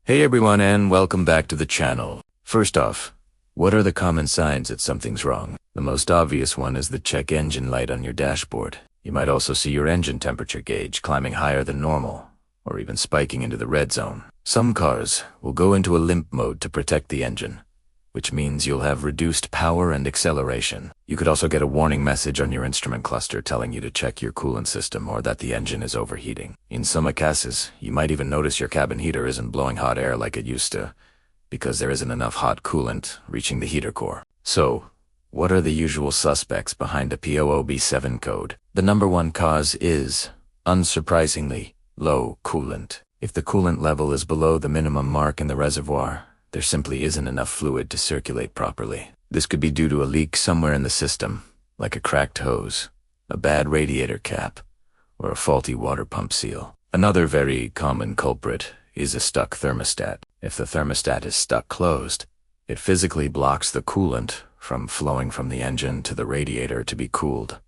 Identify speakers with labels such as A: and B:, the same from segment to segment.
A: Hey everyone and welcome back to the channel. First off, what are the common signs that something's wrong? The most obvious one is the check engine light on your dashboard. You might also see your engine temperature gauge climbing higher than normal, or even spiking into the red zone. Some cars will go into a limp mode to protect the engine, which means you'll have reduced power and acceleration. You could also get a warning message on your instrument cluster telling you to check your coolant system or that the engine is overheating. In some cases, you might even notice your cabin heater isn't blowing hot air like it used to, because there isn't enough hot coolant reaching the heater core. So, what are the usual suspects behind a P00B7 code? The number one cause is, unsurprisingly, low coolant. If the coolant level is below the minimum mark in the reservoir, there simply isn't enough fluid to circulate properly. This could be due to a leak somewhere in the system, like a cracked hose, a bad radiator cap, or a faulty water pump seal. Another very common culprit is a stuck thermostat. If the thermostat is stuck closed, it physically blocks the coolant from flowing from the engine to the radiator to be cooled.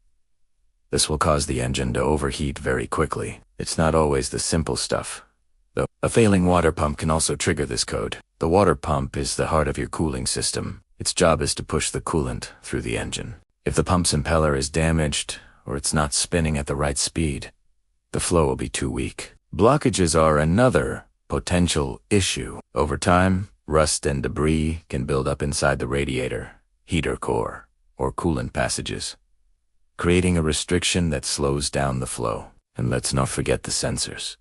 A: This will cause the engine to overheat very quickly. It's not always the simple stuff, though. A failing water pump can also trigger this code. The water pump is the heart of your cooling system. Its job is to push the coolant through the engine. If the pump's impeller is damaged, or it's not spinning at the right speed, the flow will be too weak. Blockages are another potential issue. Over time, rust and debris can build up inside the radiator, heater core, or coolant passages, creating a restriction that slows down the flow. And let's not forget the sensors.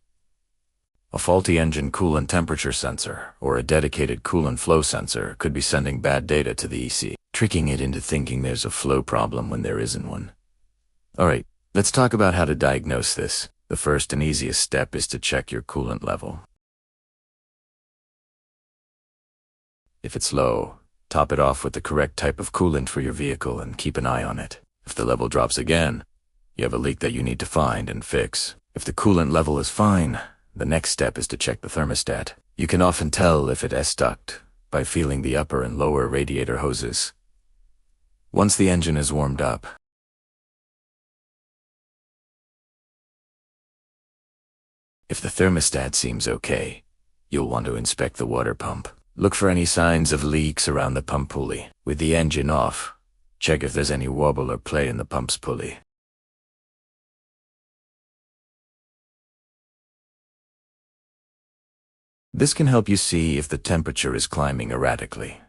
A: A faulty engine coolant temperature sensor or a dedicated coolant flow sensor could be sending bad data to the EC, tricking it into thinking there's a flow problem when there isn't one. Alright, let's talk about how to diagnose this. The first and easiest step is to check your coolant level. If it's low, top it off with the correct type of coolant for your vehicle and keep an eye on it. If the level drops again, you have a leak that you need to find and fix. If the coolant level is fine, the next step is to check the thermostat. You can often tell if it is stuck by feeling the upper and lower radiator hoses. Once the engine is warmed up, if the thermostat seems okay, you'll want to inspect the water pump. Look for any signs of leaks around the pump pulley. With the engine off, check if there's any wobble or play in the pump's pulley. This can help you see if the temperature is climbing erratically,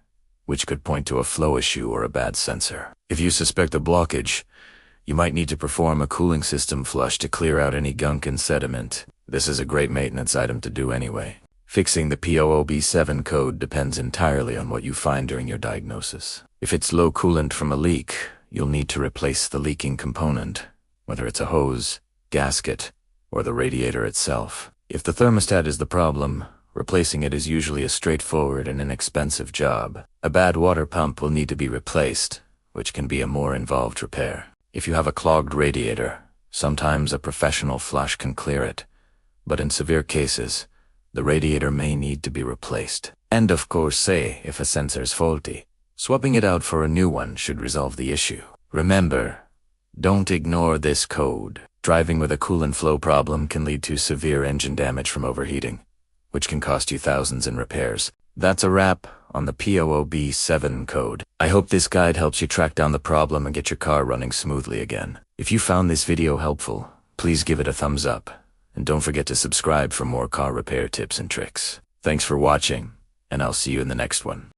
A: which could point to a flow issue or a bad sensor. If you suspect a blockage, you might need to perform a cooling system flush to clear out any gunk and sediment. This is a great maintenance item to do anyway. Fixing the P00B7 code depends entirely on what you find during your diagnosis. If it's low coolant from a leak, you'll need to replace the leaking component, whether it's a hose, gasket, or the radiator itself. If the thermostat is the problem, replacing it is usually a straightforward and inexpensive job. A bad water pump will need to be replaced, which can be a more involved repair. If you have a clogged radiator, sometimes a professional flush can clear it, but in severe cases, the radiator may need to be replaced. And of course, say if a sensor is faulty, swapping it out for a new one should resolve the issue. Remember, don't ignore this code. Driving with a coolant flow problem can lead to severe engine damage from overheating, which can cost you thousands in repairs. That's a wrap on the P00B7 code. I hope this guide helps you track down the problem and get your car running smoothly again. If you found this video helpful, please give it a thumbs up. And don't forget to subscribe for more car repair tips and tricks. Thanks for watching, and I'll see you in the next one.